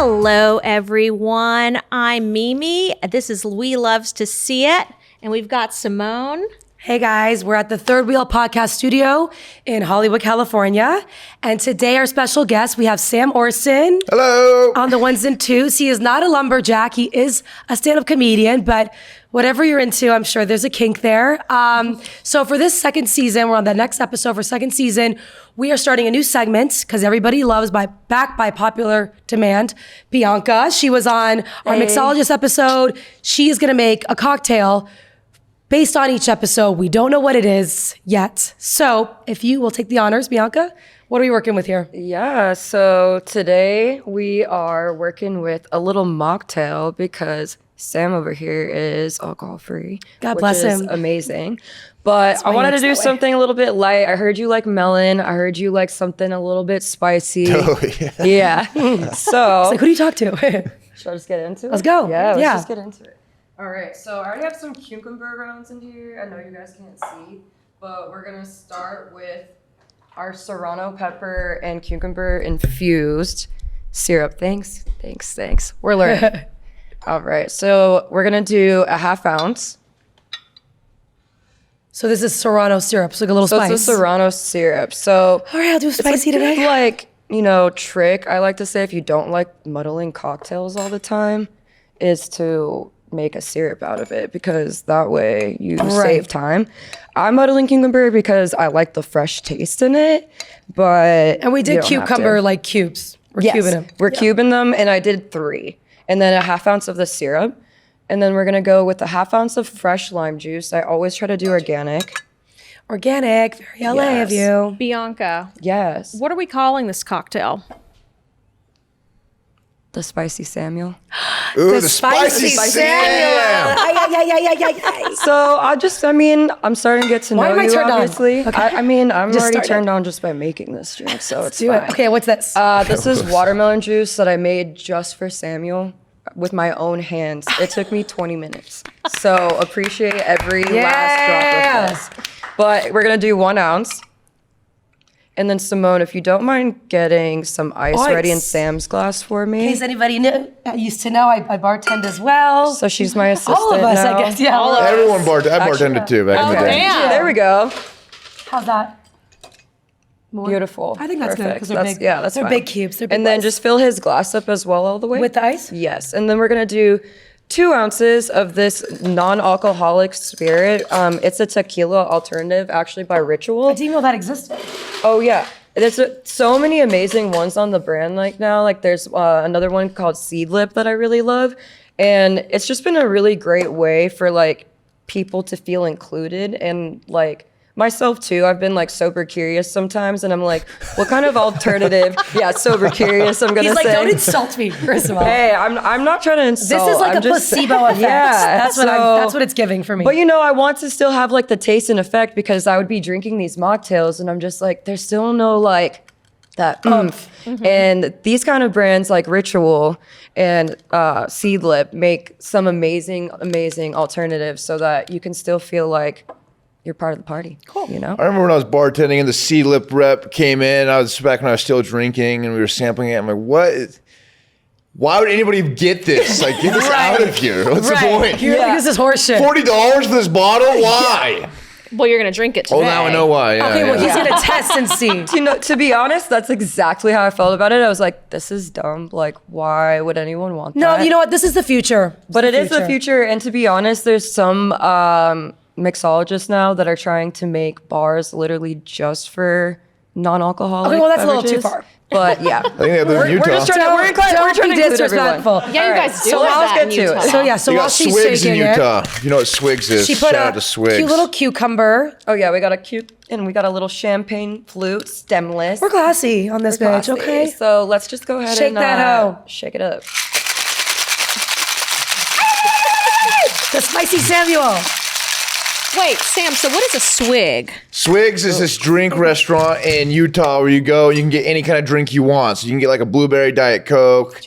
Hello, everyone. I'm Mimi. This is We Loves to See It. And we've got Simone. Hey guys, we're at the Third Wheel Podcast Studio in Hollywood, California. And today our special guest, we have Sam Orson. Hello. On the ones and twos. He is not a lumberjack. He is a stand-up comedian, but whatever you're into, I'm sure there's a kink there. So for this second season, we're on the next episode for second season. We are starting a new segment because everybody loves, back by popular demand, Bianka. She was on our mixologist episode. She is going to make a cocktail based on each episode. We don't know what it is yet. So if you will take the honors, Bianca, what are we working with here? Yeah, so today we are working with a little mocktail because Sam over here is alcohol-free. God bless him. Which is amazing. But I wanted to do something a little bit light. I heard you like melon. I heard you like something a little bit spicy. Oh, yeah. Yeah. So, It's like, who do you talk to? should I just get into it? Let's go. Yeah, let's Yeah. just get into it. All right, so I already have some cucumber rounds in here. I know you guys can't see, but we're gonna start with our serrano pepper and cucumber infused syrup. Thanks. We're learning. All right, so we're gonna do a half ounce. So this is serrano syrup, so like a little So spice. it's a serrano syrup. So All right, I'll do spicy it's a good, today. like, trick I like to say if you don't like muddling cocktails all the time is to make a syrup out of it because that way you save time. I'm muddling cucumber because I like the fresh taste in it, but And we did cucumber like cubes. We're cubing them. We're cubing them, and I did 3. And then a half ounce of the syrup. And then we're gonna go with a half ounce of fresh lime juice. I always try to do organic. Organic, very LA of you. Bianca, Yes. what are we calling this cocktail? The spicy Samuel. Ooh, the spicy Sam. So I'm starting to get to Why know am I you, turned on? obviously. Okay. I'm Just already started. turned on just by making this drink, so it's Do fine. it. Okay, what's this? This is watermelon juice that I made just for Samuel with my own hands. It took me 20 minutes. So appreciate every last drop of this. But we're gonna do 1 ounce. And then Simone, if you don't mind getting some ice ready in Sam's glass for me. In case anybody used to know, I bartend as well. So she's my assistant All of us, now. I guess. Yeah, all of us. Everyone I bartended too back in the day. damn. There we go. How's that? More? Beautiful. I think that's good because Perfect. they're big. Yeah, that's they're fine. big cubes. They're big And then ones. just fill his glass up as well all the way. with the ice. Yes, and then we're gonna do 2 ounces of this non-alcoholic spirit. It's a tequila alternative, actually by Ritual. I didn't even know that existed. Oh yeah, there's so many amazing ones on the brand like now. Like there's another one called Seed Lip that I really love, and it's just been a really great way for like people to feel included and like. Myself too. I've been like sober curious sometimes, and I'm like, what kind of alternative? Yeah, sober curious. I'm gonna He's like, say. don't insult me, first of all. Hey, I'm not trying to insult. This is like I'm a just placebo effect. Yeah, That's what it's giving for me. But I want to still have like the taste and effect because I would be drinking these mocktails, and I'm just like, there's still no like that oomph. And these kind of brands like Ritual and Seed Lip make some amazing alternatives so that you can still feel like you're part of the party. Cool. I remember when I was bartending and the C-Lip rep came in. I was back when I was still drinking and we were sampling it. I'm like, why would anybody get this? Like, get this out of here. What's the point? You're like, this is horseshit. $40 for this bottle? Why? Well, you're going to drink it today. Oh, now I know why. Yeah, Okay, well, yeah. he's gonna test and see. To be honest, that's exactly how I felt about it. I was like, this is dumb. Like, why would anyone want No, that? you know what? This is the future. But it is the future. And to be honest, there's some mixologists now that are trying to make bars literally just for non-alcoholic Okay, well, that's a little too beverages. far. But yeah. I think they have those in Utah. We're just trying to, Don't be include disrespectful. everyone. Yeah, you All right, guys do so have let's that in get to Utah. it. So yeah, so You while got she's Swigs in shaking it, Utah. You know what Swigs is? she put Shout a out to Swigs. cute little cucumber. Oh yeah, we got a little champagne flute, stemless. We're classy on this bitch, Classy. okay? So let's just go ahead Shake and that hoe. shake it up. The spicy Samuel. Wait, Sam, so what is a swig? Swigs is this drink restaurant in Utah where you go, you can get any kind of drink you want. So you can get like a blueberry Diet Coke.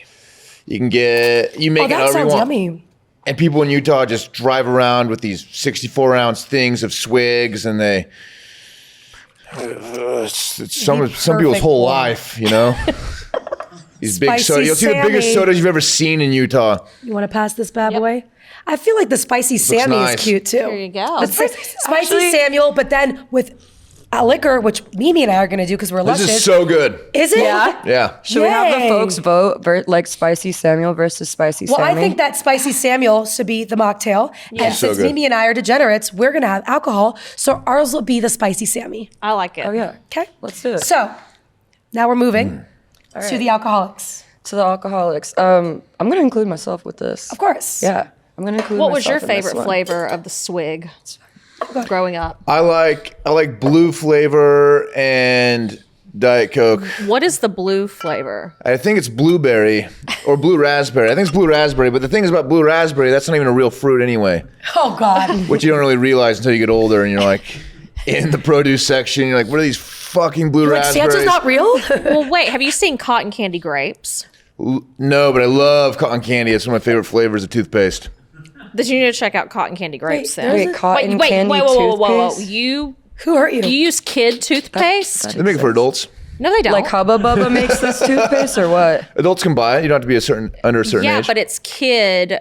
You make it that however you sounds want. yummy. And people in Utah just drive around with these 64-ounce things of Swigs, and they it's some people's whole perfect life, you know. These big Spicy sodas. You'll see the biggest Sammy. sodas you've ever seen in Utah. You want to pass this bad boy? I feel like the spicy Sammy nice. is cute too. There you go. The spicy Samuel, but then with a liquor, which Mimi and I are going to do because we're This luscious. is so good. Is it? Yeah. Yeah. Should we have the Yay. folks vote like spicy Samuel versus spicy Well, Sammy? I think that spicy Samuel should be the mocktail. And So since good. Mimi and I are degenerates, we're going to have alcohol. So ours will be the spicy Sammy. I like it. Oh yeah. Okay? Let's do it. So now we're moving to the alcoholics. To the alcoholics. I'm gonna include myself with this. Of course. Yeah. I'm gonna include What was your myself in this favorite one. flavor of the swig growing up? I like blue flavor and Diet Coke. What is the blue flavor? I think it's blueberry or blue raspberry. I think it's blue raspberry, but the thing is about blue raspberry, that's not even a real fruit anyway, Oh, God. which you don't really realize until you get older and you're like in the produce section. You're like, what are these fucking blue Like, raspberries? Santa's not real? Well, wait, have you seen cotton candy grapes? No, but I love cotton candy. It's one of my favorite flavors of toothpaste. Did you need to check out cotton candy grapes then? Wait, cotton candy whoa. toothpaste? You Who hurt you? use kid toothpaste? They make it for adults. No, they don't. Like Hubba Bubba makes this toothpaste or what? Adults can buy it. You don't have to be under a certain yeah, age. but it's kid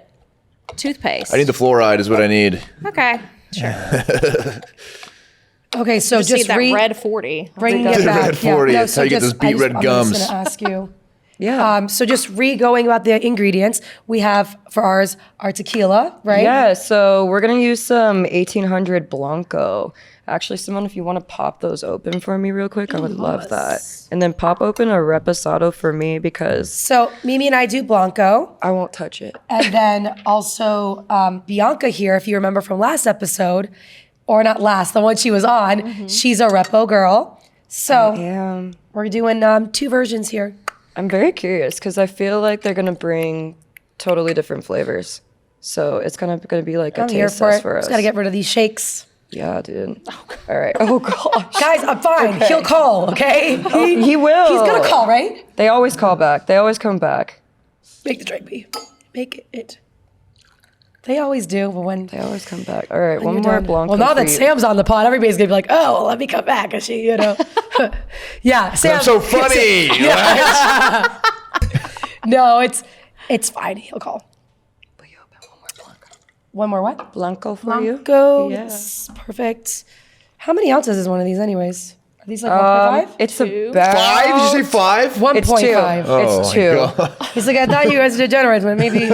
toothpaste. I need the fluoride is what I need. Okay, sure. Okay, so Just need just that red 40. bringing The it back. red 40, that's how you get just- those beet red I'm gums. just going to ask you. Yeah. So just going about the ingredients, we have for ours our tequila, right? Yeah, so we're gonna use some 1800 Blanco. Actually, Simone, if you want to pop those open for me real quick, I would love that. And then pop open a Reposado for me because So Mimi and I do Blanco. I won't touch it. And then also Bianca here, if you remember from last episode, or not last, the one she was on, she's a Repo girl. So Yeah. we're doing 2 versions here. I'm very curious because I feel like they're gonna bring totally different flavors. So it's gonna be like a I'm here taste for test it. for us. Just got to get rid of these shakes. Yeah, dude. All right. Oh gosh. Guys, I'm fine. He'll call, okay? He will. He's going to call, right? They always call back. They always come back. Make the drink be. Make it. They always do, but when They always come back. All right, one you're more done. Blanco. Well, now for that you. Sam's on the pod, everybody's gonna be like, "Oh, well, let me come back," and she, yeah, Sam. I'm so funny. right? No, it's fine. He'll call. One more what? Blanco for you. Blanco. Yeah. Yes, perfect. How many ounces is one of these, anyways? Are these like 1.5? It's Two. about 5? Did you say 5? 1.5. It's 2. Oh, It's my 2. God. He's like, I thought you guys were degenerates, but maybe.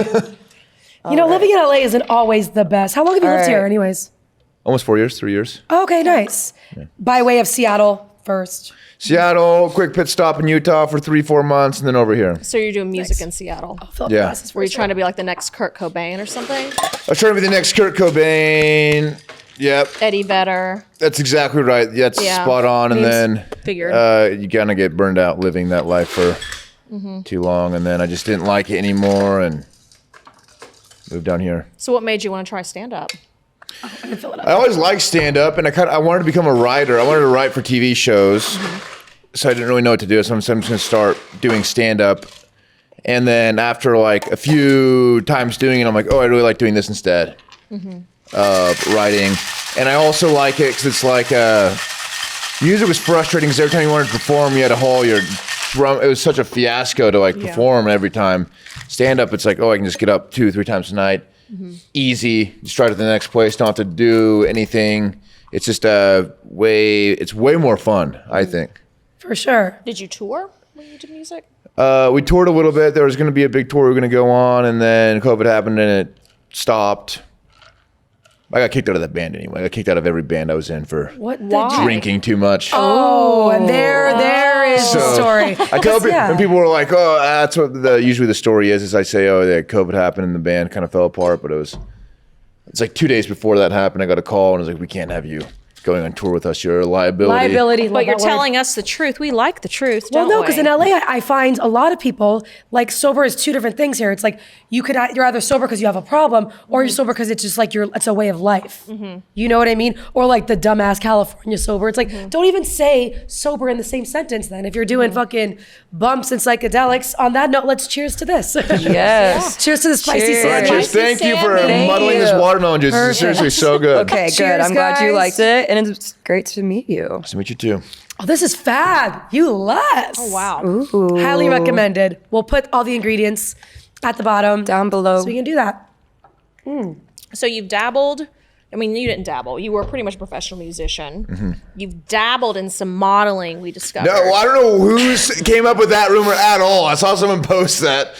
Living in LA isn't always the best. How long have you lived right. here, anyways? Almost 4 years, 3 years. Okay, nice. By way of Seattle first. Seattle, quick pit stop in Utah for 3-4 months, and then over here. So you're doing music in Seattle. Fill up Yeah. glasses Were you first. trying to be like the next Kurt Cobain or something? I was trying to be the next Kurt Cobain. Yep, Eddie Vedder. that's exactly right. That's Yeah. spot on. And then Figured. you kind of get burned out living that life for too long. And then I just didn't like it anymore and moved down here. So what made you want to try stand up? I always liked stand up, and I wanted to become a writer. I wanted to write for TV shows, so I didn't really know what to do. So I'm just going to start doing stand up, and then after like a few times doing it, I'm like, oh, I really like doing this instead of writing. And I also like it because it's like music was frustrating because every time you wanted to perform, you had to haul your drum. It was such a fiasco to like perform every time. Stand up, it's like, oh, I can just get up 2-3 times a night. Easy, just drive to the next place, don't have to do anything. It's just it's way more fun, I think. For sure. Did you tour when you did music? We toured a little bit. There was going to be a big tour we were going to go on, and then COVID happened and it stopped. I got kicked out of that band anyway. I got kicked out of every band I was in for Why? drinking too much. Oh, and there is the story. I tell people, Yeah. and people were like, "Oh, that's what usually the story is." Is I say, "Oh, yeah, COVID happened and the band kind of fell apart," but it's like 2 days before that happened. I got a call and it was like, "We can't have you going on tour with us. You're a liability." Liability. But you're telling us the truth. We like the truth, Well, don't no, we? because in LA, I find a lot of people like sober is 2 different things here. It's like you're either sober because you have a problem, or you're sober because it's just like it's a way of life. You know what I mean? Or like the dumbass California sober. It's like don't even say sober in the same sentence. Then if you're doing fucking bumps and psychedelics. On that note, let's cheers to this. Yes. Cheers to the spicy Cheers. Sammy. Cheers. Thank you for Thank muddling you. this watermelon juice. This is seriously so good. Okay, good. Cheers, I'm glad you guys. liked it. And And it's great to meet you. Nice to meet you too. Oh, this is fab. You less. Oh, wow. Ooh. Highly recommended. We'll put all the ingredients at the bottom. Down below. So we can do that. So you've dabbled. I mean, you didn't dabble. You were pretty much a professional musician. You've dabbled in some modeling, we discovered. No, I don't know who came up with that rumor at all. I saw someone post that.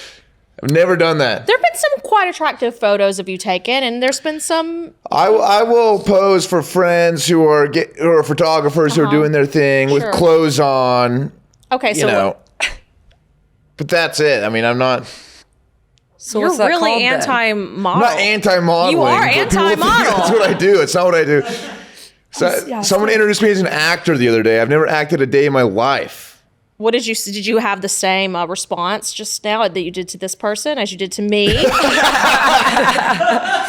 I've never done that. There have been some quite attractive photos of you taken, and there's been some. I will pose for friends who are photographers who are doing their thing with Sure. clothes on. Okay, You so know. But that's it. I mean, I'm not So you're what's that really called then? anti-model. I'm not anti-modeling. You are but people think anti-model. That's what I do. It's not what I do. So, Yeah, someone introduced me as an actor the other day. I've never acted a day in my life. What did you have the same response just now that you did to this person as you did to me?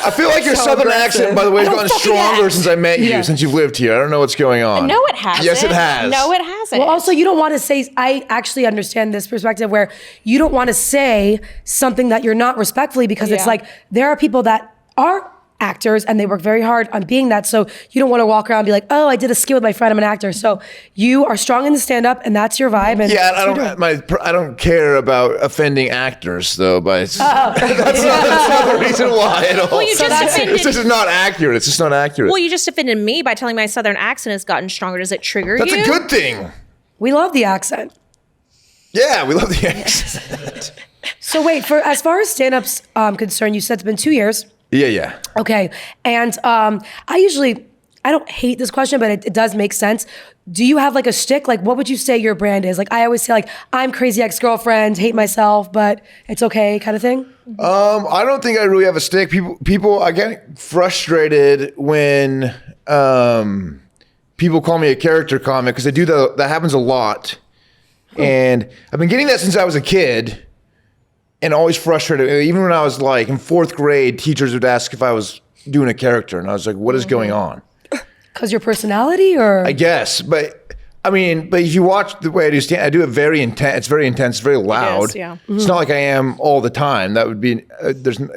I feel like your southern accent, by the way, has gotten stronger since I met you, since you've lived here. I don't know what's going on. No, it hasn't. Yes, it has. No, it hasn't. Well, also, you don't want to say, I actually understand this perspective where you don't want to say something that you're not respectfully because it's Yeah. like there are people that are actors and they work very hard on being that. So you don't want to walk around and be like, oh, I did a skit with my friend, I'm an actor. So you are strong in the stand-up and that's your vibe. And Yeah, that's what you're doing. I don't care about offending actors though. That's not the reason why at all. Well, you just offended. It's just not accurate. It's just not accurate. Well, you just offended me by telling my southern accent has gotten stronger. Does it trigger That's you? a good thing. We love the accent. Yeah, we love the accent. So wait, for as far as stand-up's concerned, you said it's been 2 years. Yeah. Okay. And I don't hate this question, but it does make sense. Do you have like a shtick? Like, what would you say your brand is? Like, I always say like, I'm crazy ex-girlfriend, hate myself, but it's okay kind of thing. I don't think I really have a stick. People, I get frustrated when people call me a character comic because that happens a lot. And I've been getting that since I was a kid. And always frustrated. Even when I was like in 4th grade, teachers would ask if I was doing a character. And I was like, what is going on? Because your personality or? I guess. But if you watch the way I do stand, I do it very intense. It's very intense. It's very loud. yeah. It's not like I am all the time. That would be,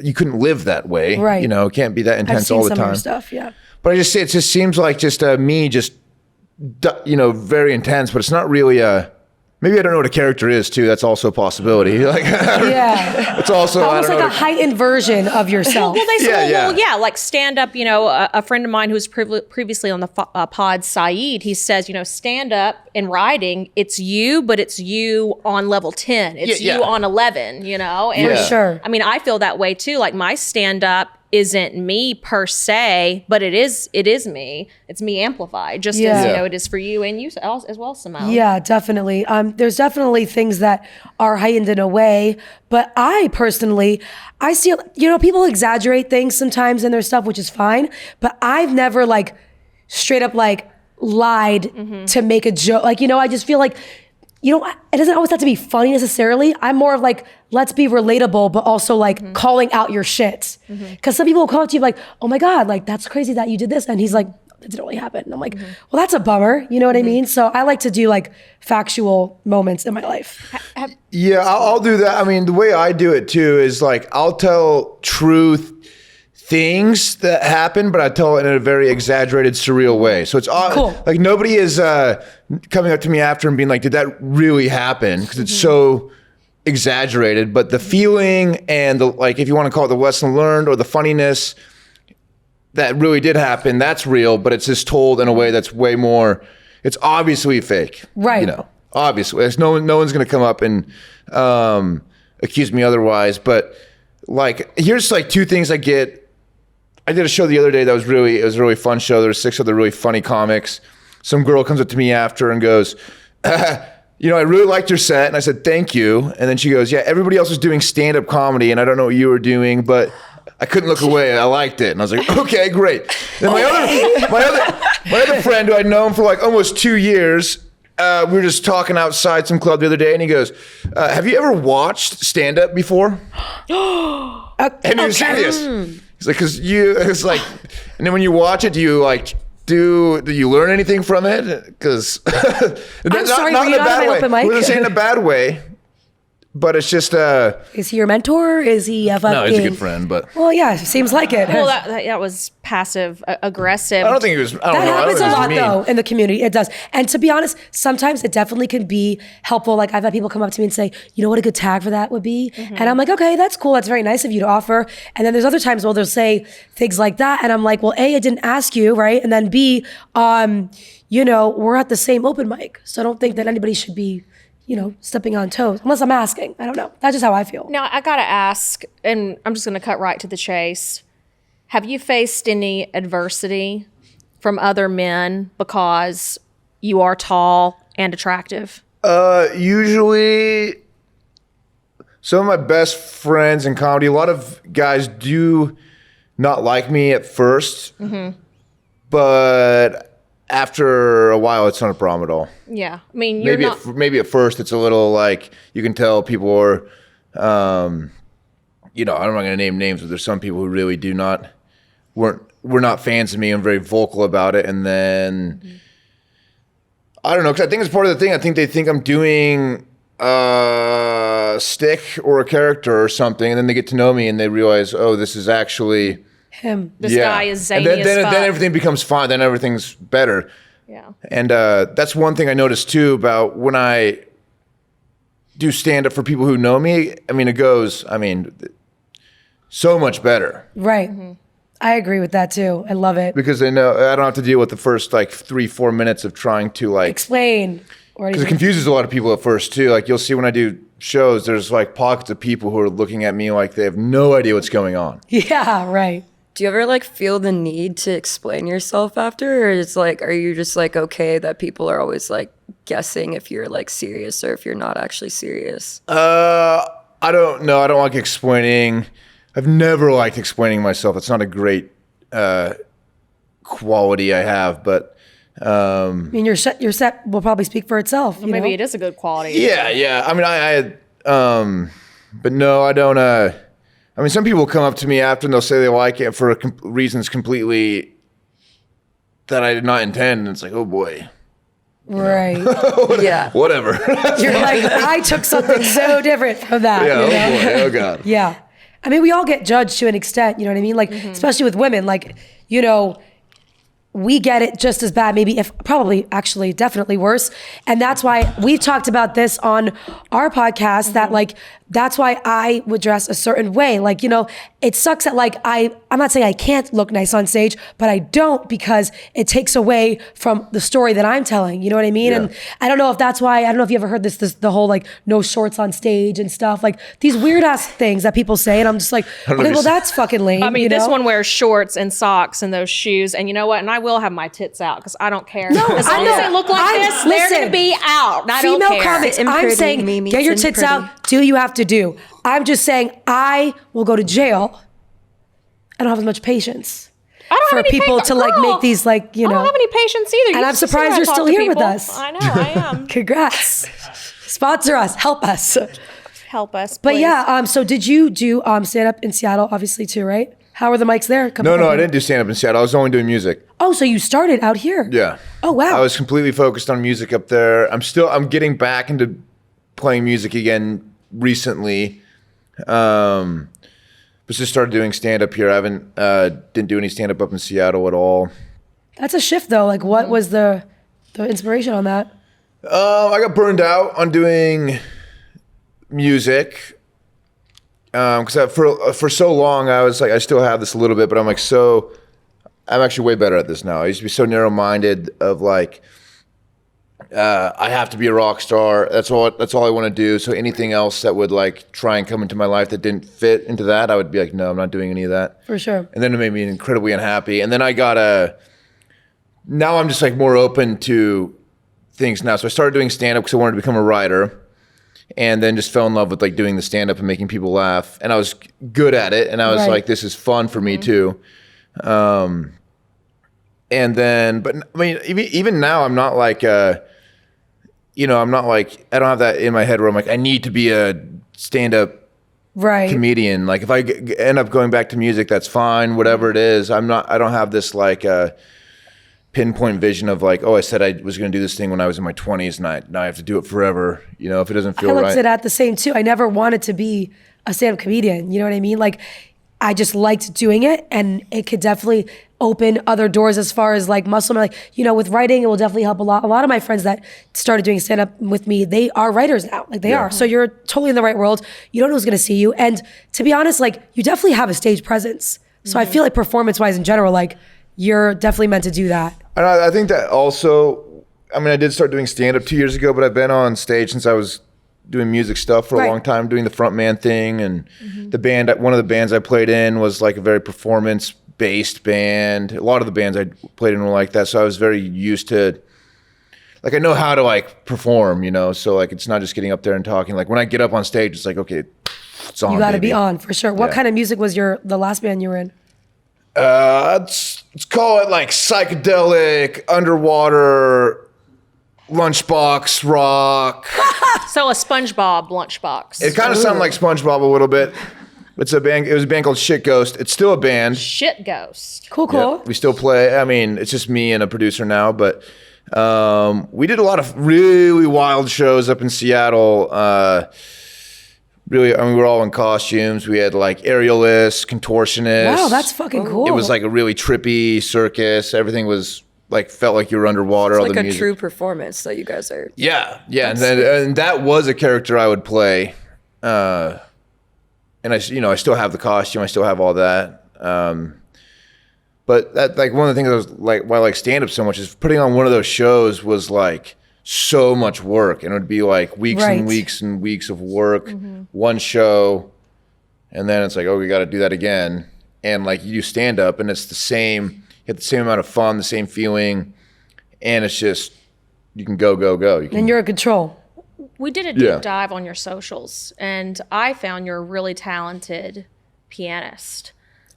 you couldn't live that way. Right. You know, it can't be that I've intense seen all the some of your time. stuff, yeah. But it just seems like just me very intense, but it's not really maybe I don't know what a character is too. That's also a possibility. Like, Yeah. it's also Almost I don't like know. a heightened version of yourself. Well, they say, Yeah. like stand up, a friend of mine who was previously on the pod, Saeed, he says, stand up and writing, it's you, but it's you on level 10. It's Yeah. you on 11, And For sure. I mean, I feel that way too. Like my stand up isn't me per se, but it is me. It's me amplified, just as Yeah. it is for you and you as well, Simone. Yeah, definitely. There's definitely things that are heightened in a way, but I personally, I see, people exaggerate things sometimes in their stuff, which is fine, but I've never like straight up like lied to make a joke. Like, I just feel like, it doesn't always have to be funny necessarily. I'm more of like, let's be relatable, but also like calling out your shit. Because some people will come up to you like, oh my God, like that's crazy that you did this. And he's like, it didn't really happen. And I'm like, well, that's a bummer. You know what I mean? So I like to do like factual moments in my life. Yeah, I'll do that. I mean, the way I do it too is like I'll tell truth things that happen, but I tell it in a very exaggerated, surreal way. So it's Cool. like nobody is coming up to me after and being like, "Did that really happen?" Because it's so exaggerated. But the feeling and the if you want to call it the lesson learned or the funniness that really did happen, that's real. But it's just told in a way that's way more. It's obviously fake, Right. Obviously, there's no one's going to come up and accuse me otherwise. But here's two things I get. I did a show the other day that was a really fun show. There were 6 other really funny comics. Some girl comes up to me after and goes, I really liked your set. And I said, thank you. And then she goes, yeah, everybody else was doing stand-up comedy and I don't know what you were doing, but I couldn't look away. I liked it. And I was like, okay, great. Then my other friend who I'd known for almost 2 years, we were just talking outside some club the other day and he goes, have you ever watched stand-up before? And he was serious. He's like, and then when you watch it, do you learn anything from it? Because I'm sorry, were you not at my open mic? Wasn't saying in a bad way. but it's just Is he your mentor? Is he a fucking... no, he's a good friend, but Well, yeah, seems like it. Well, that was passive aggressive. I don't think it was. I don't That know. I happens don't a think lot, it was mean. though, in the community. It does. And to be honest, sometimes it definitely can be helpful. Like, I've had people come up to me and say, you know what a good tag for that would be? And I'm like, okay, that's cool. That's very nice of you to offer. And then there's other times where they'll say things like that. And I'm like, well, A, I didn't ask you, right? And then B, we're at the same open mic. So I don't think that anybody should be, stepping on toes, unless I'm asking. I don't know. That's just how I feel. Now, I got to ask, and I'm just going to cut right to the chase. Have you faced any adversity from other men because you are tall and attractive? Usually, some of my best friends in comedy, a lot of guys do not like me at first, but after a while, it's not a problem at all. Yeah. I mean, you're Maybe at first it's a little like you can tell people are, I'm not going to name names, but there's some people who really were not fans of me and very vocal about it. And then I don't know, because I think it's part of the thing. I think they think I'm doing a stick or a character or something, and then they get to know me and they realize, oh, this is actually Him. this guy is zany and as fuck. then everything becomes fine. Then everything's better. Yeah. And that's one thing I noticed too about when I do stand up for people who know me. I mean, it goes, so much better. Right. I agree with that too. I love it. Because they know I don't have to deal with the first like 3-4 minutes of trying to Explain. Or because it confuses a lot of people at first too. Like you'll see when I do shows, there's like pockets of people who are looking at me like they have no idea what's going on. Yeah, right. Do you ever feel the need to explain yourself after, or is are you just okay that people are always guessing if you're serious or if you're not actually serious? I don't know. I don't like explaining. I've never liked explaining myself. It's not a great quality I have, but I mean, your set will probably speak for itself. Well, maybe it is a good quality. yeah. I mean, but no, I don't. Some people come up to me after and they'll say they like it for reasons completely that I did not intend. And it's like, oh boy. Right. Yeah. Whatever. You're like, I took something so different from that. Yeah, you know? oh boy. Oh God. Yeah. I mean, we all get judged to an extent, you know what I mean? Especially with women, we get it just as bad, maybe if probably actually definitely worse. And that's why we've talked about this on our podcast that that's why I would dress a certain way. It sucks that I'm not saying I can't look nice on stage, but I don't because it takes away from the story that I'm telling. You know what I mean? Yeah. And I don't know if that's why, I don't know if you ever heard this the whole no shorts on stage and stuff, these weird ass things that people say. And I'm just like, okay, well, that's fucking lame. I mean, you know? this one wears shorts and socks and those shoes. And you know what? And I will have my tits out because I don't care. No, as I long know. as they look like this, they're going to be out. I don't Female care. comics, Sitting I'm pretty, saying, Mimi, get your sitting tits pretty. out, do what you have to do. I'm just saying, I will go to jail. I don't have as much patience I don't for have any people to make these I don't have any patience either. And I'm surprised you're still here with us. I know, I am. Congrats. Sponsor us, help us. Help us, But please. yeah, so did you do stand up in Seattle, obviously too, right? How were the mics there? No, I didn't do stand up in Seattle. I was only doing music. Oh, so you started out here? Yeah. Oh, wow. I was completely focused on music up there. I'm getting back into playing music again recently. But just started doing stand up here. I didn't do any stand up in Seattle at all. That's a shift though. What was the inspiration on that? I got burned out on doing music. Because for so long I was I still have this a little bit, but I'm actually way better at this now. I used to be so narrow-minded of I have to be a rock star. That's all I want to do. So anything else that would try and come into my life that didn't fit into that, I would be no, I'm not doing any of that. For sure. And then it made me incredibly unhappy. And then I got now I'm just more open to things now. So I started doing stand-up because I wanted to become a writer. And then just fell in love with doing the stand-up and making people laugh. And I was good at it. And I was Right. this is fun for me too. And then, but I mean, even now I'm not I'm not I don't have that in my head where I'm I need to be a stand-up Right. comedian. If I end up going back to music, that's fine, whatever it is. I don't have this pinpoint vision of like, oh, I said I was going to do this thing when I was in my 20s, and now I have to do it forever. You know, if it doesn't feel I right. looked at the same too. I never wanted to be a stand-up comedian. You know what I mean? Like, I just liked doing it, and it could definitely open other doors as far as like muscle. Like, you know, with writing, it will definitely help a lot. A lot of my friends that started doing stand-up with me, they are writers now. Like, they are. So you're totally in the right world. You don't know who's going to see you. And to be honest, like, you definitely have a stage presence. So I feel like performance-wise in general, like, you're definitely meant to do that. And I think that also, I mean, I did start doing stand-up 2 years ago, but I've been on stage since I was doing music stuff for a long time, doing the front man thing. And the band, one of the bands I played in was like a very performance-based band. A lot of the bands I played in were like that. So I was very used to, like, I know how to like perform, you know? So like, it's not just getting up there and talking. Like when I get up on stage, it's like, okay, it's on, You got to baby. be on for sure. What kind of music was the last band you were in? Let's call it like psychedelic, underwater, lunchbox rock. So a SpongeBob lunchbox. It kind of sounded like SpongeBob a little bit. It's a band. It was a band called Shit Ghost. It's still a band. Shit Ghost. Cool. Yeah, we still play. I mean, it's just me and a producer now, but we did a lot of really wild shows up in Seattle. Really, I mean, we were all in costumes. We had like aerialists, contortionists. Wow, that's fucking cool. It was like a really trippy circus. Everything was like, felt like you were underwater. It's all like the a music. true performance that you guys are. Yeah. And that was a character I would play. And I still have the costume. I still have all that. But that, like, one of the things that was like, why I like stand up so much is putting on one of those shows was like so much work, and it would be like weeks and weeks and weeks of work, one show, and then it's like, oh, we got to do that again. And like, you do stand up, and it's the same. You get the same amount of fun, the same feeling, and it's just, you can go. And you're in control. We did a deep dive on your socials, and I found you're a really talented pianist.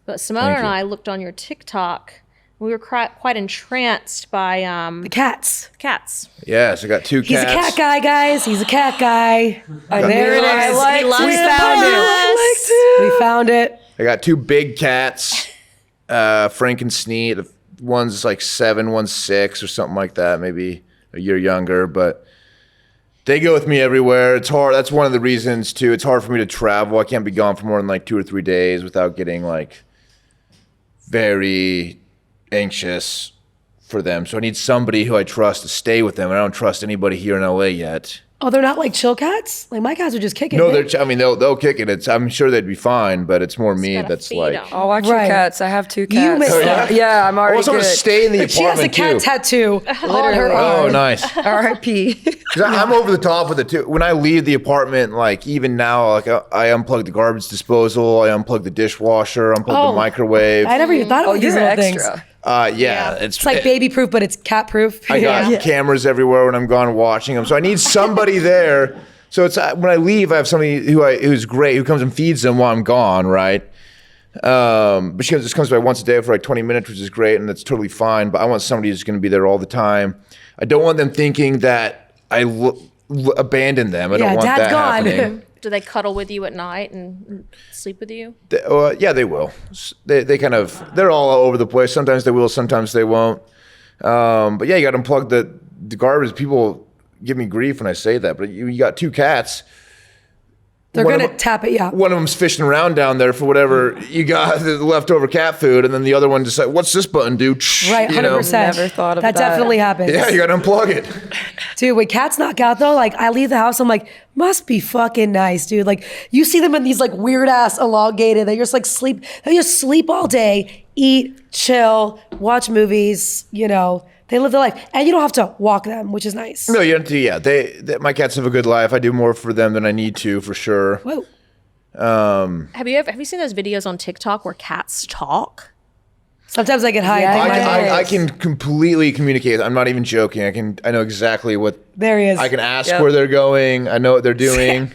But Simone and I looked on your TikTok. We were quite entranced by The cats. cats. Yes, I got two cats. He's a cat guy, guys. He's a cat guy. There it is. He loves We the found pets. it. We found it. I got two big cats, Frank and Sneed. One's like 7, one's 6 or something like that, maybe a year younger. But they go with me everywhere. It's hard. That's one of the reasons, too. It's hard for me to travel. I can't be gone for more than like 2 or 3 days without getting like very anxious for them. So I need somebody who I trust to stay with them. And I don't trust anybody here in LA yet. Oh, they're not like chill cats? Like, my cats are just kicking. No, they'll kick it. I'm sure they'd be fine, but it's more me gotta that's feed like. 'em. I'll watch your cats. I have 2 cats. may- Oh, yeah? Yeah, I'm I already want someone good. to stay in the She has a apartment cat too. tattoo on her Oh, arm. nice. R.I.P. 'Cause I'm over the top with it too. When I leave the apartment, like even now, like I unplug the garbage disposal, I unplug the dishwasher, unplug the microwave. I never even thought about these You're little things. extra. It's It's like baby proof, but it's cat proof. I got cameras everywhere when I'm gone watching them, so I need somebody there. So it's when I leave, I have somebody who's great, who comes and feeds them while I'm gone, right? But she just comes by once a day for like 20 minutes, which is great, and that's totally fine. But I want somebody who's going to be there all the time. I don't want them thinking that I abandoned them. I don't want Dad's that gone. happening. Do they cuddle with you at night and sleep with you? Yeah, they will. They kind of, they're all over the place. Sometimes they will, sometimes they won't. But yeah, you got to unplug the garbage. People give me grief when I say that, but you got 2 cats. They're going to tap it, yeah. One of them's fishing around down there for whatever you got, the leftover cat food, and then the other one just like, what's this button do? Right, 100%. You know? Never thought of that. That definitely happens. Yeah, you got to unplug it. Dude, when cats knock out though, like I leave the house, I'm like, must be fucking nice, dude. Like you see them in these like weird ass elongated, they just like sleep, they just sleep all day, eat, chill, watch movies, you know. They live their life, and you don't have to walk them, which is nice. No, you don't have to. Yeah, they my cats have a good life. I do more for them than I need to, for sure. Whoa. Have you seen those videos on TikTok where cats talk? Sometimes I get high. Yeah. and think my- I can completely communicate. I'm not even joking. I know exactly what. There he is. I can ask Yep. where they're going. I know what they're doing.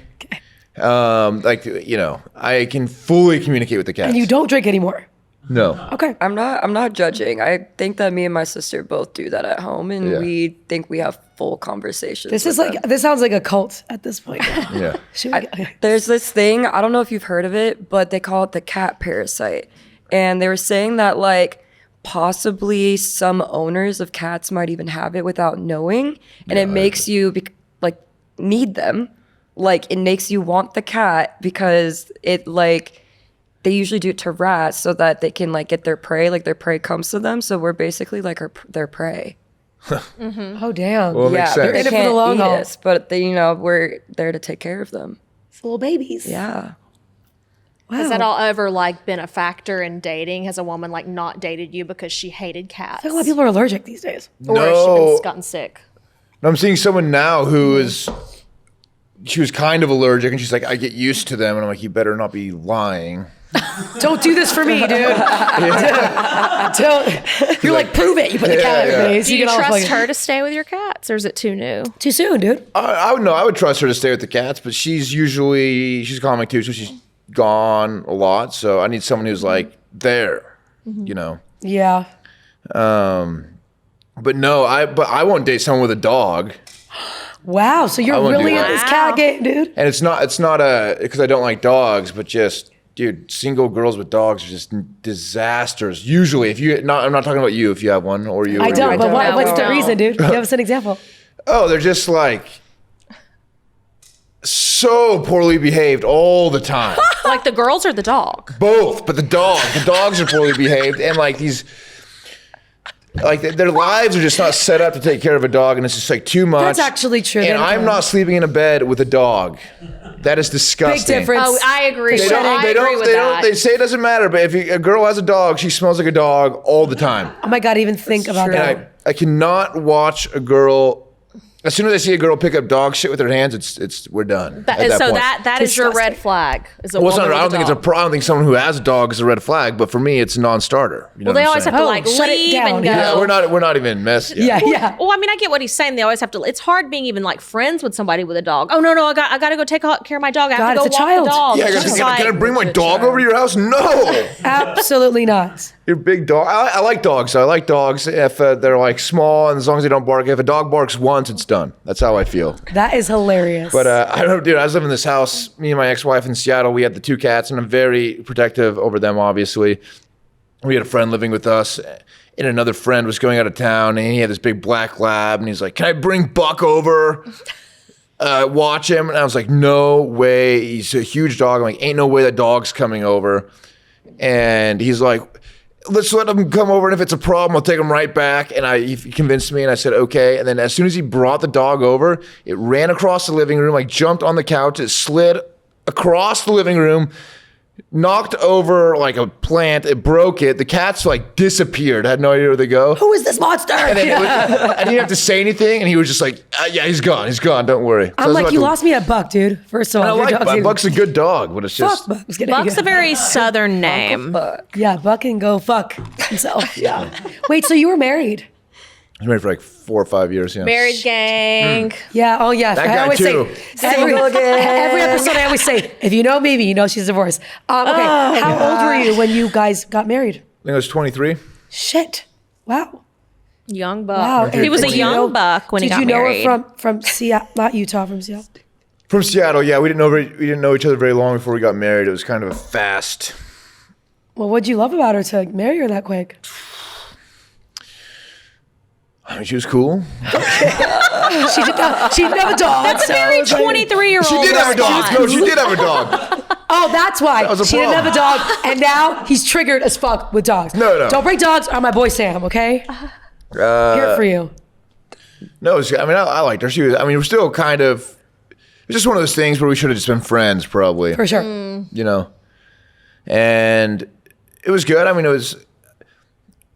Like, you know, I can fully communicate with the cats. And you don't drink anymore. No. Okay. I'm not judging. I think that me and my sister both do that at home, and Yeah. we think we have full conversations. This with is like them. this sounds like a cult at this point. Yeah. Should we, There's this thing, I don't know if you've heard of it, but they call it the cat parasite. And they were saying that like possibly some owners of cats might even have it without knowing, and it makes you like need them. Like it makes you want the cat because it like they usually do it to rats so that they can like get their prey. Like their prey comes to them, so we're basically like their prey. Oh damn. Well, it makes sense. In it They for the can't long eat haul. us, but they, we're there to take care of them. It's little babies. Yeah. Wow. Has that all ever like been a factor in dating? Has a woman like not dated you because she hated cats? I feel like a lot of people are allergic these days. Or has she No. been gotten sick? I'm seeing someone now who is. She was kind of allergic, and she's like, I get used to them, and I'm like, you better not be lying. Don't do this for me, dude. Don't. You're like, prove it. You put the cat in your face. Do you get all trust fucking- her to stay with your cats, or is it too new? Too soon, dude. I would know. I would trust her to stay with the cats, but she's comic too, so she's gone a lot. So I need someone who's like there, you know. Yeah. But no, I won't date someone with a dog, Wow. So you're wouldn't do really in that. this cat game, dude. and it's not because I don't like dogs, but just. Dude, single girls with dogs are just disasters. Usually, I'm not talking about you if you have one or you. I or don't. you. But know. what's the No. reason, dude? Give us an example. Oh, they're just like so poorly behaved all the time. Like the girls or the dog? Both, but the dogs are poorly behaved, and like these, like their lives are just not set up to take care of a dog, and it's just like too much. That's actually true. And They're- I'm not sleeping in a bed with a dog. That is disgusting. Big difference. Oh, I agree. They with don't. I They agree don't. with They that. don't. They say it doesn't matter, but if a girl has a dog, she smells like a dog all the time. Oh my God, even think about And that. I cannot watch a girl. As soon as I see a girl pick up dog shit with her hands, it's we're done. at that so point. that is your red Disgusting. flag. Is a Well, it's woman not, I with don't think it's a dog. I don't think someone who has a dog is a red flag, but for me, it's a non-starter. You know Well, they what I'm always have saying? to like shut it leave down, and go. yeah. Yeah, we're not even messed. Yeah, yeah. Well, I mean, I get what he's saying. They always have to. It's hard being even like friends with somebody with a dog. Oh no, I got to go take care of my dog. I have God, to it's go a walk child. the dog. Yeah, It's guys, just can I like- bring my dog over to your house? No, Absolutely not. your big dog. I like dogs. I like dogs if they're like small and as long as they don't bark. If a dog barks once, it's done. That's how I feel. That is hilarious. But I don't, dude. I was living in this house. Me and my ex-wife in Seattle. We had the two cats, and I'm very protective over them. Obviously, we had a friend living with us, and another friend was going out of town, and he had this big black lab, and he's like, "Can I bring Buck over? Watch him?" And I was like, "No way. He's a huge dog." I'm like, "Ain't no way that dog's coming over." And he's like, let's let him come over, and if it's a problem, I'll take him right back. And he convinced me, and I said, okay. And then as soon as he brought the dog over, it ran across the living room, like jumped on the couch, it slid across the living room, knocked over like a plant, it broke it. The cats like disappeared. I had no idea where they go. who is this monster? And then I didn't have to say anything, and he was just like, yeah, he's gone, don't worry. So I I'm was like, about you to- lost me at Buck, dude. First of I all, your like dog's Buck. even- Buck's a good dog, but it's just... Fuck Buck. Just kidding. Buck's a very southern name. Yeah, Buck can go fuck himself. Yeah. Wait, so you were married? I was married for like 4 or 5 years, yeah. Married gang. Yeah. Oh, yeah. That I guy always too. say every episode. I always say, if you know me, you know she's divorced. Okay. How old were you when you guys got married? I think I was 23. Shit. Wow. Young buck. Wow. He was a Did you young know- buck when he got Did you know married. her from Seattle, not Utah, from Seattle? From Seattle, yeah. We didn't know each other very long before we got married. It was kind of a fast. Well, what'd you love about her to marry her that quick? I mean, she was cool. She didn't have a dog. That's a so very it was like- 23-year-old. She did have a dog. No, she did have a dog. Oh, that's why. was a She didn't have problem. a dog, and now he's triggered as fuck with dogs. No. Don't bring dogs on my boy Sam, okay? Here for you. No, I liked her. She was. I mean, we're still kind of. It's just one of those things where we should have just been friends, probably. For sure. You know. And it was good. I mean, it was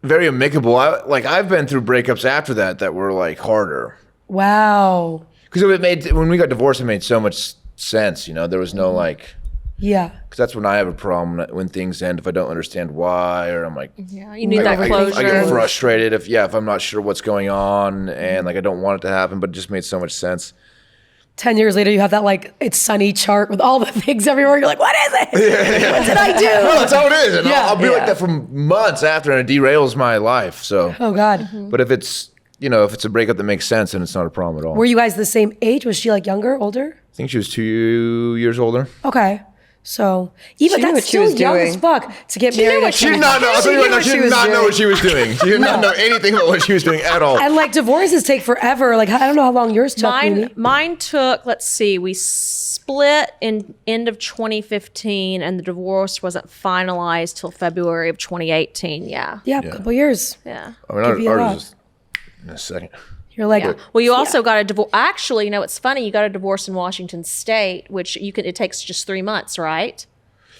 very amicable. I've been through breakups after that were like harder. Wow. Because when we got divorced, it made so much sense. You know, there was no like. Yeah. Because that's when I have a problem when things end. If I don't understand why, or I'm like, Yeah, you need I that closure. I get frustrated if I'm not sure what's going on, and like I don't want it to happen, but it just made so much sense. 10 years later, you have that like it's sunny chart with all the things everywhere. You're like, what is it? What did I do? No, that's how it is, and Yeah. I'll be like that for months after, and it derails my life. So, Oh God. but if it's a breakup that makes sense, then it's not a problem at all. Were you guys the same age? Was she like younger, older? I think she was 2 years older. Okay. So even She knew that's what she still was young doing. as fuck to get married. She did not know. I'll tell you right now, she did not know what she was doing. She did not know anything about what she was doing at all. And like divorces take forever. Like I don't know how long yours took. Mine took, let's see, we split in end of 2015 and the divorce wasn't finalized till February of 2018. Yeah. Yeah, a couple years. Yeah. I mean, Could be a lot. ours is in a second. You're like, Well, you also got a divorce. Actually, it's funny. You got a divorce in Washington State, which it takes just 3 months, right?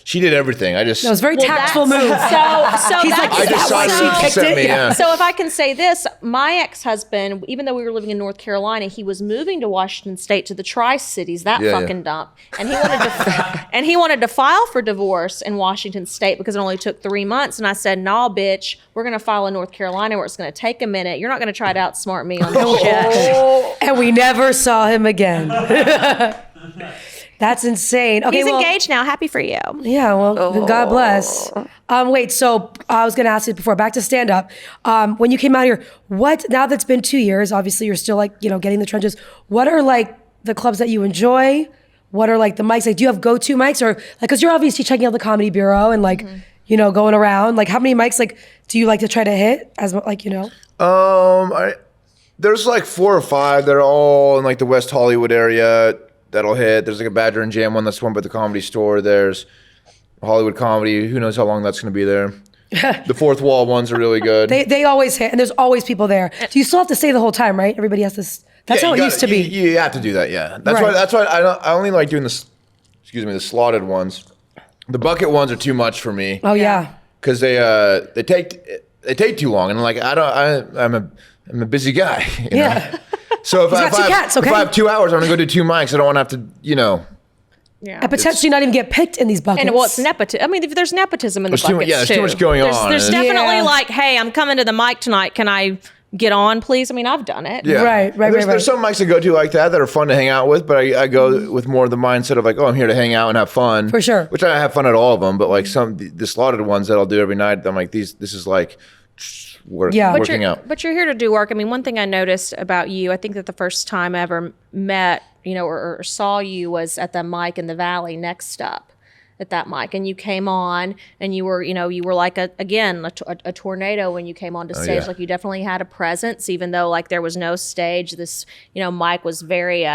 She did everything. I just. that was a very tactful move. So He's like, I just saw she sent me. Yeah. So if I can say this, my ex-husband, even though we were living in North Carolina, he was moving to Washington State to the Tri-Cities, that fucking dump, and he wanted to file for divorce in Washington State because it only took 3 months. And I said, "Nah, bitch, we're gonna file in North Carolina where it's gonna take a minute. You're not gonna try to outsmart me on this shit." and we never saw him again. That's insane. Okay, He's engaged now. Happy for you. Yeah, well, God bless. Wait, so I was going to ask you before, back to stand up. When you came out here, now that's been 2 years, obviously you're still like, getting the trenches. What are like the clubs that you enjoy? What are like the mics? Like, do you have go-to mics or like, because you're obviously checking out the Comedy Bureau and like, going around. Like, how many mics like do you like to try to hit as like, There's like 4 or 5 that are all in like the West Hollywood area that'll hit. There's like a Badger and Jam one that's one by the Comedy Store. There's Hollywood Comedy. Who knows how long that's going to be there. The Fourth Wall ones are really good. They always hit, and there's always people there. Do you still have to stay the whole time, right? Everybody has this. That's how it used to be. You have to do that, yeah. That's Right. why. That's why I only like doing the slotted ones. The bucket ones are too much for me. Oh yeah. Because they take too long, and like I'm a busy guy. You know? So if I have 2 hours, I'm gonna go do 2 mics. I don't want to have to, Yeah. And potentially not even get picked in these buckets. And it's nepotism. I mean, if there's nepotism in the buckets there's too much going on. There's definitely Yeah. like, hey, I'm coming to the mic tonight. Can I get on, please? I mean, I've done it. Yeah. Right. There's some mics I go to like that are fun to hang out with, but I go with more of the mindset of like, oh, I'm here to hang out and have fun. For sure. Which I have fun at all of them, but like the slotted ones that I'll do every night, I'm like, this is like working out. But you're here to do work. I mean, one thing I noticed about you, I think that the first time I ever met, or saw you was at the mic in the Valley next up at that mic, and you came on and you were like a tornado when you came onto stage. Yeah. Like you definitely had a presence, even though like there was no stage. This, mic was very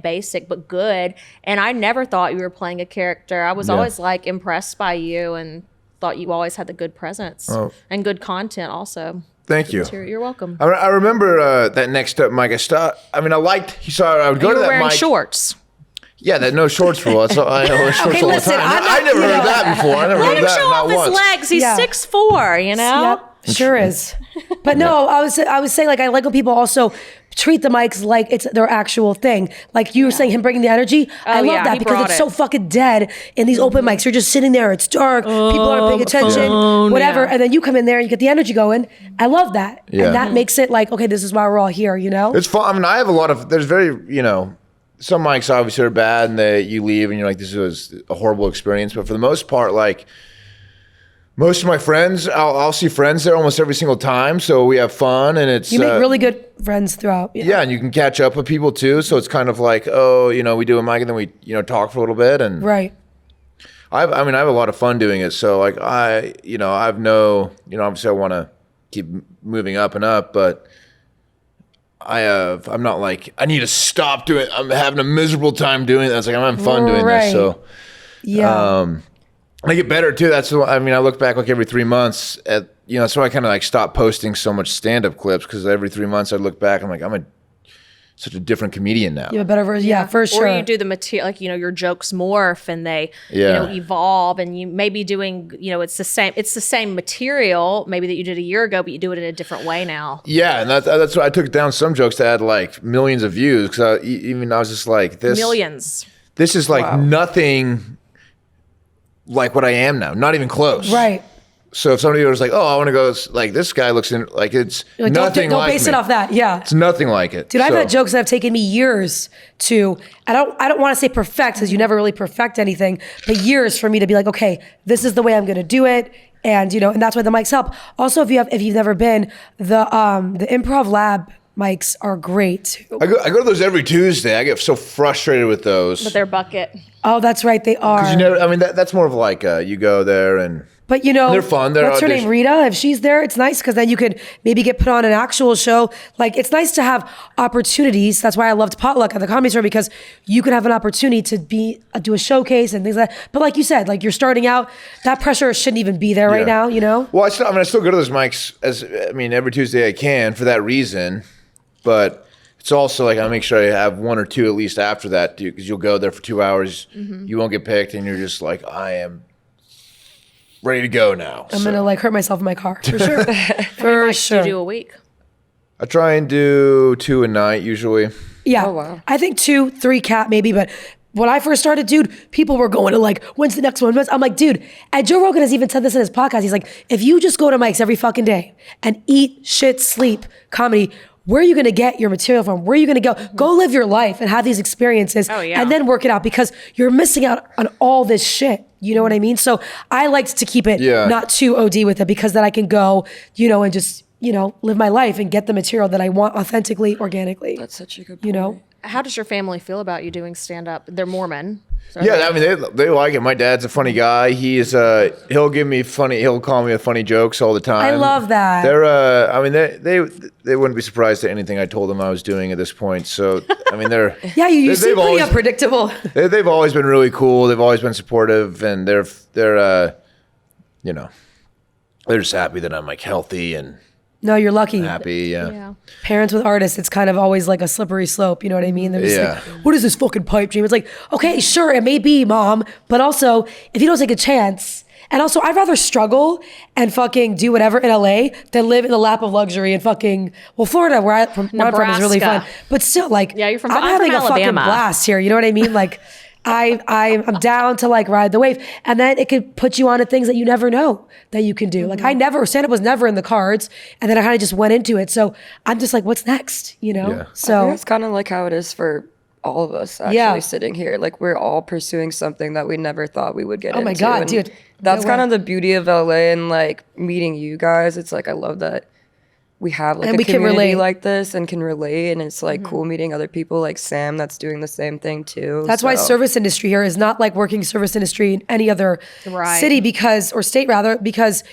basic but good. And I never thought you were playing a character. I was always like impressed by you and thought you always had the good presence and good content also. Thank you. You're welcome. I remember that next up mic. I would go You to were that wearing mic. shorts. Yeah, that no shorts rule. I wear shorts Okay, all listen, the time. I'm I not- never heard that before. I never Let heard him that show not off his once. legs. He's Yeah. 6'4", Yep, sure is. But no, I was saying like I like when people also treat the mics like it's their actual thing. Like you were saying, him bringing the energy. I love that he because brought it's it. so fucking dead in these open mics. You're just sitting there. It's dark. People aren't paying attention. Whatever. yeah. And then you come in there and you get the energy going. I love that. Yeah. And that makes it like, okay, this is why we're all here. It's fun. I mean, I have a lot of. There's very some mics obviously are bad, and you leave and you're like, this was a horrible experience. But for the most part, like most of my friends, I'll see friends there almost every single time, so we have fun, and it's You make really good friends throughout. yeah, and you can catch up with people too. So it's kind of like, we do a mic and then we talk for a little bit, and Right. I have a lot of fun doing it. So like obviously I want to keep moving up and up, but I'm not like I need to stop doing it. I'm having a miserable time doing it. That's like I'm having fun doing this. So Yeah. I get better too. I look back like every 3 months at that's why I kind of like stopped posting so much stand-up clips, because every 3 months I look back, I'm like such a different comedian now. You have a better version. Yeah, for sure. Or you do the material, like, your jokes morph and they, evolve, and you may be doing, it's the same material maybe that you did a year ago, but you do it in a different way now. Yeah, and that's why I took down some jokes that had like millions of views, because I was just like, Millions. This is like nothing like what I am now, not even close. Right. So if somebody was like, "Oh, I want to go," like this guy looks like it's Like, nothing don't like base me. it off that. Yeah. It's nothing like it. Dude, I've had jokes that have taken me years to, I don't want to say perfect, because you never really perfect anything, but years for me to be like, okay, this is the way I'm going to do it. And, and that's why the mics help. Also, if you've never been, the Improv Lab mics are great too. I go to those every Tuesday. I get so frustrated with those. But they're bucket. Oh, that's right, they are. You never, I mean, that's more of like you go there and. But you know, they're fun. What's her name, Rita? If she's there, it's nice because then you could maybe get put on an actual show. Like it's nice to have opportunities. That's why I loved Potluck at the Comedy Store, because you could have an opportunity to do a showcase and things like that. But like you said, like you're starting out, that pressure shouldn't even be there right now. You know. Well, I still go to those mics every Tuesday I can for that reason, but. It's also like I make sure I have one or two at least after that, because you'll go there for 2 hours, you won't get picked, and you're just like, I am ready to go now. I'm gonna like hurt myself in my car for sure. For sure. You do a week. I try and do 2 a night usually. Yeah. Oh, wow. I think 2, 3 cat maybe, but when I first started, dude, people were going to like, when's the next one? I'm like, dude, and Joe Rogan has even said this in his podcast. He's like, if you just go to mics every fucking day and eat, shit, sleep, comedy, where are you going to get your material from? Where are you going to go? Go live your life and have these experiences and then work it out, because you're missing out on all this shit. You know what I mean? So I liked to keep it not too OD with it, because then I can go, and just, live my life and get the material that I want authentically, organically. That's such a good point. How does your family feel about you doing stand-up? They're Mormon. So Yeah, I mean they like it. My dad's a funny guy. He'll call me with funny jokes all the time. I love that. They wouldn't be surprised at anything I told them I was doing at this point. So I mean they're you seem pretty unpredictable. They've always been really cool. They've always been supportive, and they're just happy that I'm like healthy and No, you're lucky. happy. Yeah. Parents with artists, it's kind of always like a slippery slope. You know what I mean? They're just like, what is this fucking pipe dream? It's like, okay, sure, it may be, mom, but also if you don't take a chance. And also, I'd rather struggle and fucking do whatever in LA than live in the lap of luxury in fucking, Florida, where I'm from, is really fun. But still, like, you're from. I'm having a fucking blast here. You know what I mean? Like, I'm down to like ride the wave, and then it could put you onto things that you never know that you can do. Like stand-up was never in the cards, and then I kind of just went into it. So I'm just like, what's next? So it's kind of like how it is for all of us actually sitting here. Like we're all pursuing something that we never thought we would get into. Oh my God, and dude. That's kind of the beauty of LA, and like meeting you guys. It's like, I love that we have like and a we community can relate. like this and can relate, and it's like cool meeting other people like Sam that's doing the same thing too. That's why service industry here is not like working service industry in any other city or state rather, because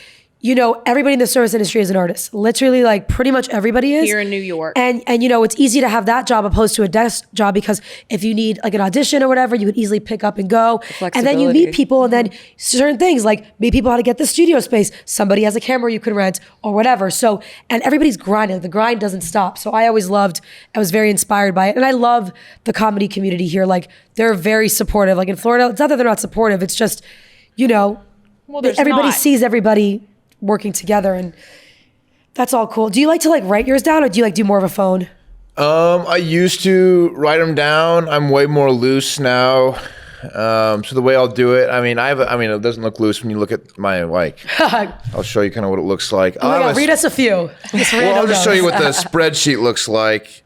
everybody in the service industry is an artist. Literally, like pretty much everybody is. Here in New York. And it's easy to have that job opposed to a desk job, because if you need like an audition or whatever, you could easily pick up and go. And then you meet people, and then certain things like meet people how to get the studio space. Somebody has a camera you can rent or whatever. So, and everybody's grinding. The grind doesn't stop. So I was very inspired by it. And I love the comedy community here. Like they're very supportive. Like in Florida, it's not that they're not supportive. It's just, everybody sees everybody working together, and that's all cool. Do you like to like write yours down, or do you like do more of a phone? I used to write them down. I'm way more loose now. So the way I'll do it, it doesn't look loose when you look at my I'll show you kind of what it looks like. Oh my God, read us a few. I'll just show you what the spreadsheet looks like.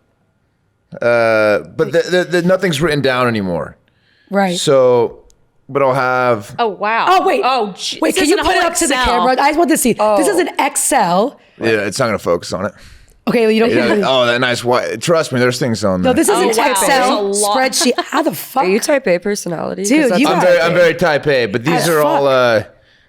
But nothing's written down anymore. Right. So. But I'll have. Oh wow! Oh wait! Wait! Can you put it up to the camera? I just want to see. This is an Excel. Yeah, it's not going to focus on it. Okay, well, you don't. Oh, that nice white. Trust me, there's things on there. No, this is an Excel spreadsheet. How the fuck? Are you type A personality? Dude, I'm very type A. But these are all.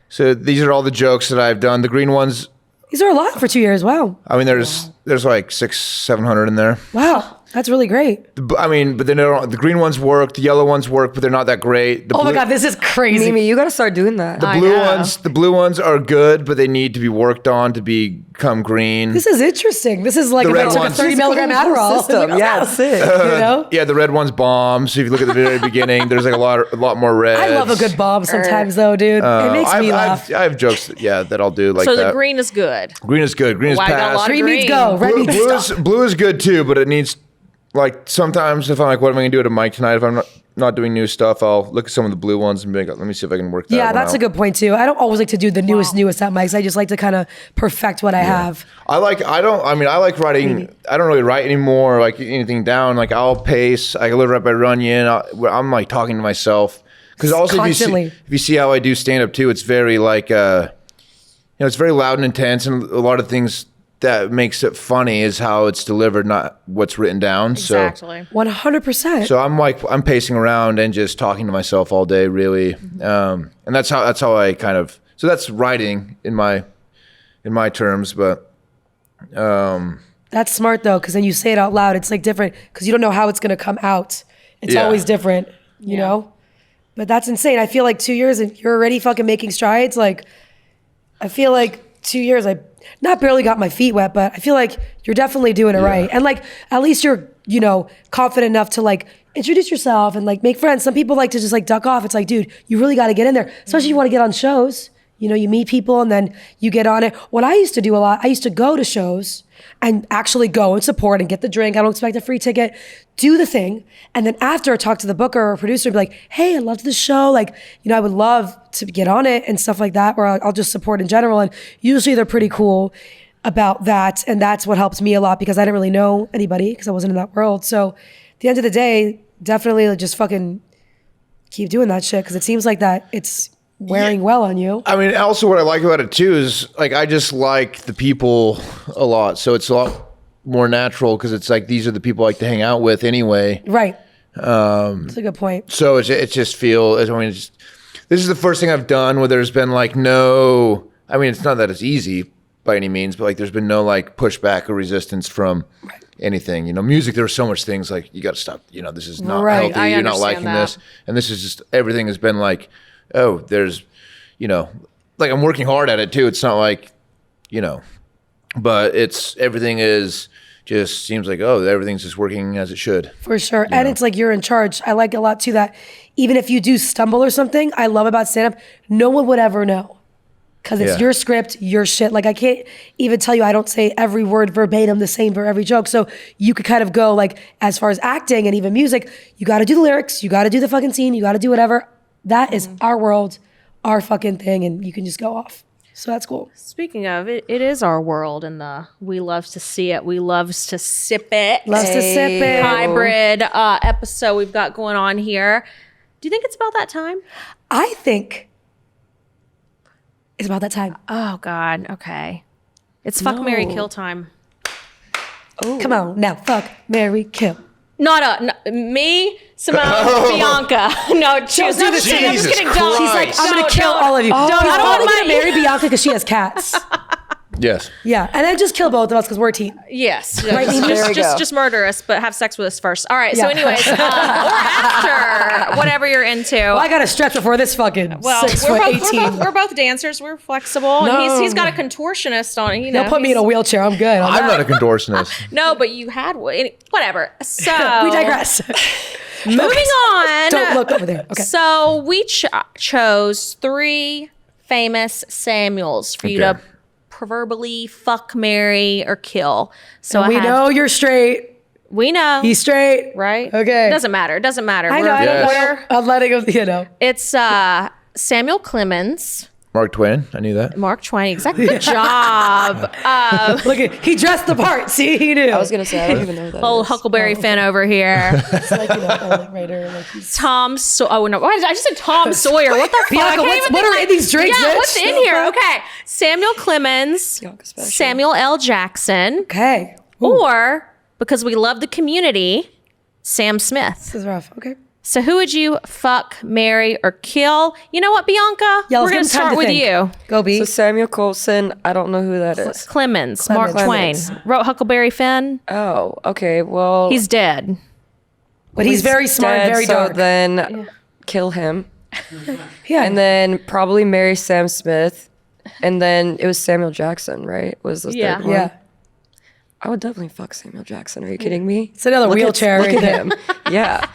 So these are all the jokes that I've done. The green ones. These are a lot for 2 years. Wow. I mean, there's like 600-700 in there. Wow. That's really great. But then the green ones work, the yellow ones work, but they're not that great. My God, this is crazy. Mimi, you gotta start doing that. The blue ones are good, but they need to be worked on to become green. This is interesting. This is like if I took a 30 milligram Adderall. System. Yeah, that's it. Yeah, the red one's bomb. So if you look at the very beginning, there's like a lot more red. I love a good bomb sometimes though, dude. It makes me laugh. I have jokes that I'll do like that. So the green is good. Green is good. Green is pass. Green means go. Red means stop. Blue is good too, but it needs. Like sometimes if I'm like, what am I gonna do at a mic tonight? If I'm not doing new stuff, I'll look at some of the blue ones and be like, let me see if I can work that. Yeah, that's a good point too. I don't always like to do the newest at mics. I just like to kind of perfect what I have. I like writing. I don't really write anymore, like anything down. Like I'll pace. I live right by Runyon. I'm like talking to myself because also if you see how I do stand up too, it's very like it's very loud and intense, and a lot of things that makes it funny is how it's delivered, not what's written down. Exactly. 100%. So I'm pacing around and just talking to myself all day, really, and that's how I kind of. So that's writing in my terms, but. That's smart though, because then you say it out loud. It's like different because you don't know how it's going to come out. It's always different, you know? But that's insane. I feel like 2 years and you're already fucking making strides. Like, I feel like 2 years, I not barely got my feet wet, but I feel like you're definitely doing it right. And like, at least you're, you know, confident enough to like introduce yourself and like make friends. Some people like to just like duck off. It's like, dude, you really got to get in there, especially if you want to get on shows. You know, you meet people and then you get on it. What I used to do a lot, I used to go to shows and actually go and support and get the drink. I don't expect a free ticket, do the thing. And then after, talk to the booker or producer and be like, hey, I loved the show. Like, you know, I would love to get on it and stuff like that, or I'll just support in general. And usually they're pretty cool about that. And that's what helps me a lot because I didn't really know anybody because I wasn't in that world. So at the end of the day, definitely just fucking keep doing that shit because it seems like that it's wearing well on you. I mean, also what I like about it too is like I just like the people a lot, so it's a lot more natural because it's like these are the people I like to hang out with anyway. Right. That's a good point. So it just feels. I mean, this is the first thing I've done where there's been like no. I mean, it's not that it's easy by any means, but like there's been no like pushback or resistance from anything. You know, music. There are so much things like you got to stop. You know, this is not healthy. I You're not understand liking that. this, and this is just everything has been like. Oh, there's, you know, like I'm working hard at it too. It's not like, you know, but everything is just seems like, oh, everything's just working as it should. For sure. And it's like you're in charge. I like a lot too that even if you do stumble or something, I love about stand up, no one would ever know. Because it's your script, your shit. Like I can't even tell you, I don't say every word verbatim the same for every joke. So you could kind of go like, as far as acting and even music, you got to do the lyrics, you got to do the fucking scene, you got to do whatever. That is our world, our fucking thing, and you can just go off. So that's cool. Speaking of, it is our world, and we love to see it. We loves to sip it. Loves to sip it. Hybrid episode we've got going on here. Do you think it's about that time? I think it's about that time. Oh, God. Okay. It's fuck, marry, kill time. Come on, now fuck, marry, kill. Not me, Simone, Bianca. No, choose. No, just kidding. I'm just Jesus kidding. Don't. Christ. She's like, I'm gonna kill all of you. Don't. He's I don't probably want gonna marry Bianca because she has cats. Yes. Yeah, and then just kill both of us because we're a team. Yes. Right, Just, Mimi? There we go. just murder us, but have sex with us first. All right. So, Yeah. anyways, or after, whatever you're into. Well, I gotta stretch before this fucking Well, 6 we're foot both, 18. we're both dancers. We're flexible. And No. he's got a contortionist on. You know, They'll put me in a wheelchair. I'm good. I'm not a contortionist. No, but you had one. Whatever. So We digress. Moving on. Don't look over there. Okay. So we chose 3 famous Samuels for you to Okay. proverbially fuck, marry, or kill. So We know you're straight. We know. He's straight. right. Okay. It doesn't matter. It doesn't matter. I know. I don't Yes. know. I'm letting him, you know. It's Samuel Clemens, Mark Twain. I knew that. Mark Twain. Exactly. Good job. Look at, he dressed the part. See, he knew. I was gonna say I don't even know that. Old Huckleberry Finn over here. It's like, you know, like writer, like he's Tom Oh no! Why did I just said Tom Sawyer? What the fuck? Bianca, I can't what's- even what think are in these drinks, Yeah, bitch? what's in The here? fuck? Okay, Samuel Clemens, Bianca special. Samuel L. Jackson, okay. Ooh, or because we love the community, Sam Smith. this is rough. Okay. So who would you fuck, marry, or kill? You know what, Bianca? Yeah, let's We're give gonna him time start to with think. you. Go B. So Samuel Coulson, I don't know who that is. Clemens, Mark Clemens. Twain. Wrote Huckleberry Finn. Oh, okay. Well, He's dead. but he's very smart, dead, and very so dark. then kill him, Yeah. and then probably marry Sam Smith, and then it was Samuel Jackson, right? Was the Yeah. third one? yeah. I would definitely fuck Samuel Jackson. Are you kidding me? It's another wheelchair Look right at there. him. Yeah.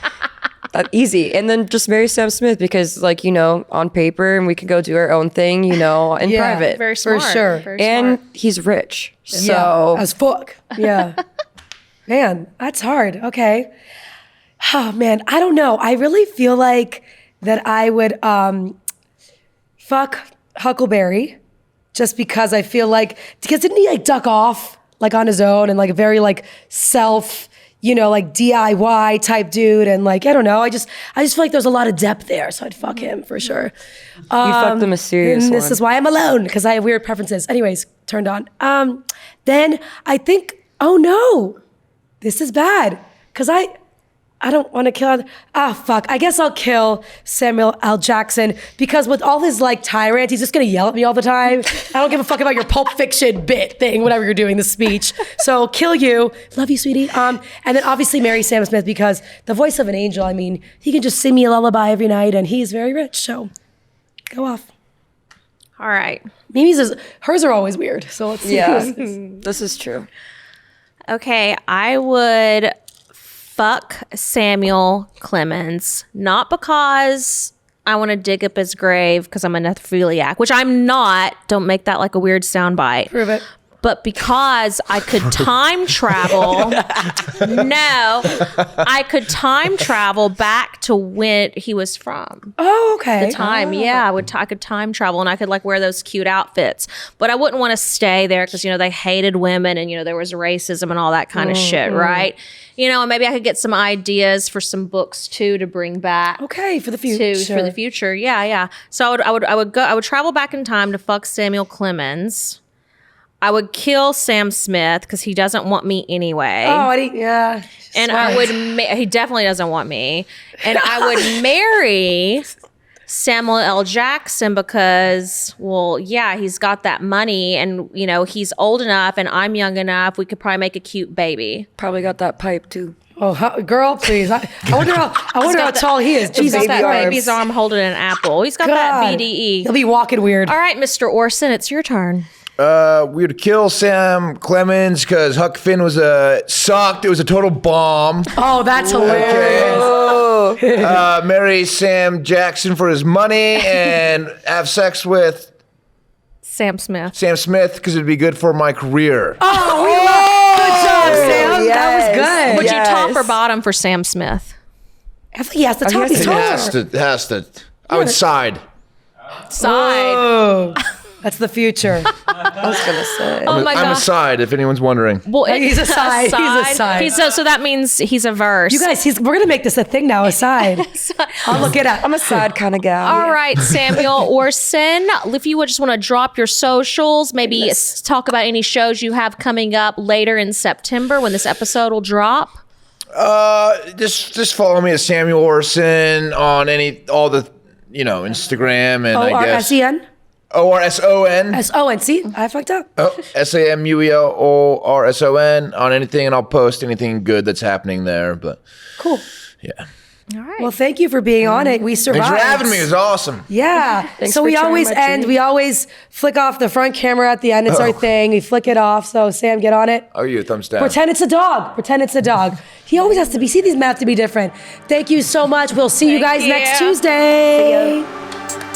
Easy. And then just marry Sam Smith because, like, you know, on paper, and we could go do our own thing, you know, in Yeah. private. Very For smart. sure. Very And smart. he's rich. Yeah, So as fuck. Yeah. Man, that's hard. Okay. Oh man, I don't know. I really feel like that I would fuck Huckleberry just because I feel like because didn't he like duck off like on his own and like very like self, like DIY type dude, and like I don't know. I just feel like there's a lot of depth there, so I'd fuck him for sure. You fucked the mysterious and one. this is why I'm alone, because I have weird preferences. Anyways, turned on. Then I think, oh no, this is bad, because I don't want to kill. Fuck. I guess I'll kill Samuel L. Jackson, because with all his like tirades, he's just gonna yell at me all the time. I don't give a fuck about your Pulp Fiction bit thing, whatever you're doing, the speech. So kill you. Love you, sweetie. And then obviously marry Sam Smith, because the voice of an angel. I mean, he can just sing me a lullaby every night, and he's very rich. So go off. All right. Mimi's hers are always weird. So let's see. Yeah, this is true. Okay, I would fuck Samuel Clemens, not because I want to dig up his grave because I'm a necrophiliac, which I'm not. Don't make that like a weird soundbite. Prove it. But because I could time travel. No, I could time travel back to when he was from. Oh, okay. The time, yeah, I could time travel, and I could like wear those cute outfits, but I wouldn't want to stay there because they hated women, and there was racism and all that kind of shit, right? And maybe I could get some ideas for some books too to bring back. Okay, for the future. For the future, yeah. So I would travel back in time to fuck Samuel Clemens. I would kill Sam Smith because he doesn't want me anyway. Oh, yeah. And I would, he definitely doesn't want me. And I would marry Samuel L. Jackson because, well, yeah, he's got that money, and, he's old enough and I'm young enough. We could probably make a cute baby. Probably got that pipe too. Oh, girl, please. I wonder how tall he is. He's Jesus got that Christ. baby's arm holding an apple. He's got that BDE. He'll be walking weird. All right, Mr. Orson, it's your turn. We would kill Sam Clemens because Huck Finn sucked. It was a total bomb. Oh, that's hilarious. Marry Sam Jackson for his money and have sex with Sam Smith because it'd be good for my career. Oh, we love. Good job, Sam. Yes. That was good. Would you Yes. top or bottom for Sam Smith? I think he has to top. He's It taller. has to. I would side. Side. Oh, that's the future. I was gonna say. Oh my I'm God. a side, if anyone's wondering. Well, He's a side. He's a side. So that means he's a verse. You guys, we're going to make this a thing now, a side. I'll look it up. I'm a sad kind of gal. All right, Samuel Orson, if you would just want to drop your socials, maybe talk about any shows you have coming up later in September when this episode will drop. Just follow me at Samuel Orson on all the Instagram, and I guess O-R-S-E-N? ORSON. S-O-N. See, I fucked up. SAMUELORSON on anything, and I'll post anything good that's happening there. But Cool. yeah. All right. Well, thank you for being on it. We survived. Thanks for having me. It was awesome. Yeah. Thanks So for we sharing always my end. dream. We always flick off the front camera at the end. It's our thing. We flick it off. So Sam, get on it. Oh, you thumbs down. Pretend it's a dog. Pretend it's a dog. He always has to be. See, these have to be different. Thank you so much. We'll see you guys Thank next you. Tuesday.